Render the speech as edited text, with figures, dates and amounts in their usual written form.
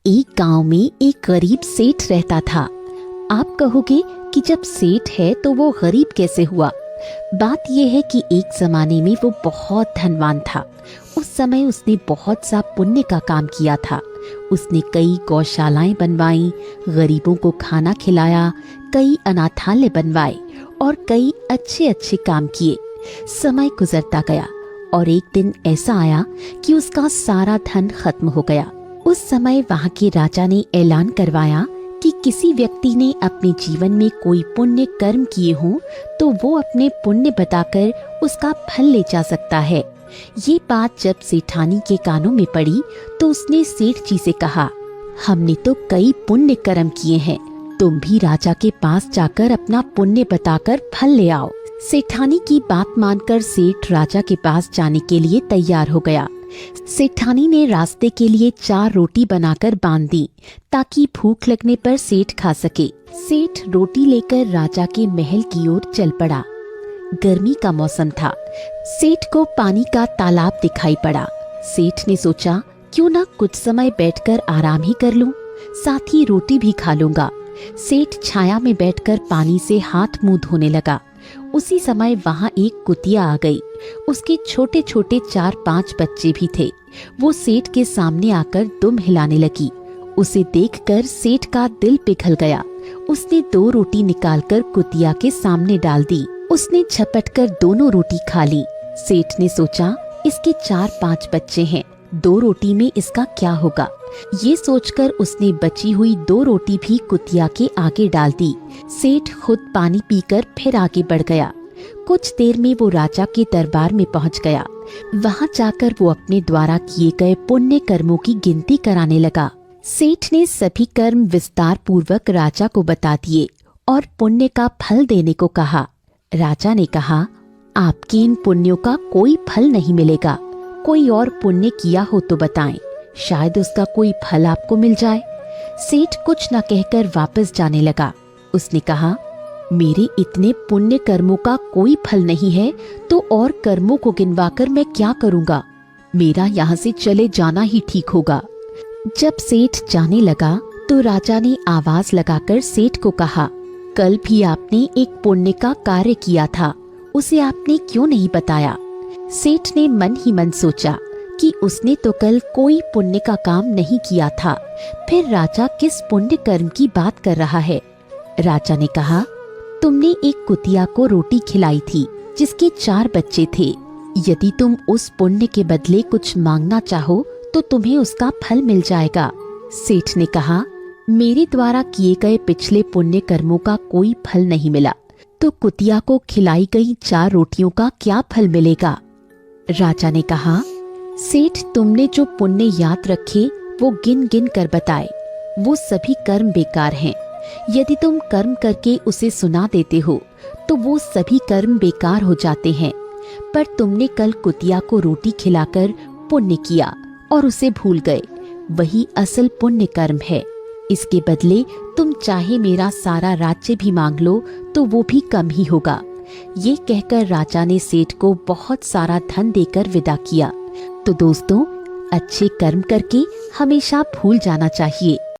एक गांव में एक गरीब सेठ रहता था। आप कहोगे कि जब सेठ है तो वो गरीब कैसे हुआ? बात यह है कि एक जमाने में वो बहुत धनवान था। उस समय उसने बहुत सा पुण्य का काम किया था। उसने कई गौशालाएं बनवाई, गरीबों को खाना खिलाया, कई अनाथालय बनवाए और कई अच्छे अच्छे काम किए। समय गुजरता गया और एक दिन ऐसा आया कि उसका सारा धन खत्म हो गया। उस समय वहाँ के राजा ने ऐलान करवाया कि किसी व्यक्ति ने अपने जीवन में कोई पुण्य कर्म किए हों तो वो अपने पुण्य बताकर उसका फल ले जा सकता है। ये बात जब सेठानी के कानों में पड़ी तो उसने सेठ जी से कहा, हमने तो कई पुण्य कर्म किए हैं, तुम भी राजा के पास जाकर अपना पुण्य बताकर फल ले आओ। सेठानी की बात मानकर सेठ राजा के पास जाने के लिए तैयार हो गया। सेठानी ने रास्ते के लिए 4 रोटी बनाकर बांध दी ताकि भूख लगने पर सेठ खा सके। सेठ रोटी लेकर राजा के महल की ओर चल पड़ा। गर्मी का मौसम था। सेठ को पानी का तालाब दिखाई पड़ा। सेठ ने सोचा, क्यों ना कुछ समय बैठकर आराम ही कर लूं, साथ ही रोटी भी खा लूंगा। सेठ छाया में बैठकर पानी से हाथ मुंह धोने लगा। उसी समय वहाँ एक कुतिया आ गई। उसके छोटे छोटे 4-5 बच्चे भी थे। वो सेठ के सामने आकर दुम हिलाने लगी। उसे देखकर सेठ का दिल पिघल गया। उसने 2 रोटी निकालकर कुतिया के सामने डाल दी। उसने झपटकर दोनों रोटी खा ली। सेठ ने सोचा, इसके 4-5 बच्चे हैं, 2 रोटी में इसका क्या होगा। ये सोचकर उसने बची हुई 2 रोटी भी कुतिया के आगे डाल दी। सेठ खुद पानी पीकर फिर आगे बढ़ गया। कुछ देर में वो राजा के दरबार में पहुंच गया। वहां जाकर वो अपने द्वारा किए गए पुण्य कर्मों की गिनती कराने लगा। सेठ ने सभी कर्म विस्तार पूर्वक राजा को बता दिए और पुण्य का फल देने को कहा। राजा ने कहा, आपके इन पुण्यों का कोई फल नहीं मिलेगा। कोई और पुण्य किया हो तो बताएं, शायद उसका कोई फल आपको मिल जाए। सेठ कुछ न कहकर वापस जाने लगा। उसने कहा, मेरे इतने पुण्य कर्मों का कोई फल नहीं है तो और कर्मों को गिनवाकर मैं क्या करूँगा। मेरा यहाँ से चले जाना ही ठीक होगा। जब सेठ जाने लगा तो राजा ने आवाज लगाकर सेठ को कहा, कल भी आपने एक पुण्य का कार्य किया था, उसे आपने क्यों नहीं बताया। सेठ ने मन ही मन सोचा कि उसने तो कल कोई पुण्य का काम नहीं किया था, फिर राजा किस पुण्य कर्म की बात कर रहा है। राजा ने कहा, तुमने एक कुतिया को रोटी खिलाई थी जिसके 4 बच्चे थे। यदि तुम उस पुण्य के बदले कुछ मांगना चाहो तो तुम्हें उसका फल मिल जाएगा। सेठ ने कहा, मेरे द्वारा किए गए पिछले पुण्य कर्मों का कोई फल नहीं मिला तो कुतिया को खिलाई गई 4 रोटियों का क्या फल मिलेगा। राजा ने कहा, सेठ तुमने जो पुण्य याद रखे वो गिन गिन कर बताए, वो सभी कर्म बेकार हैं। यदि तुम कर्म करके उसे सुना देते हो तो वो सभी कर्म बेकार हो जाते हैं। पर तुमने कल कुतिया को रोटी खिलाकर पुण्य किया और उसे भूल गए, वही असल पुण्य कर्म है। इसके बदले तुम चाहे मेरा सारा राज्य भी मांग लो तो वो भी कम ही होगा। ये कहकर राजा ने सेठ को बहुत सारा धन देकर विदा किया। तो दोस्तों, अच्छे कर्म करके हमेशा भूल जाना चाहिए।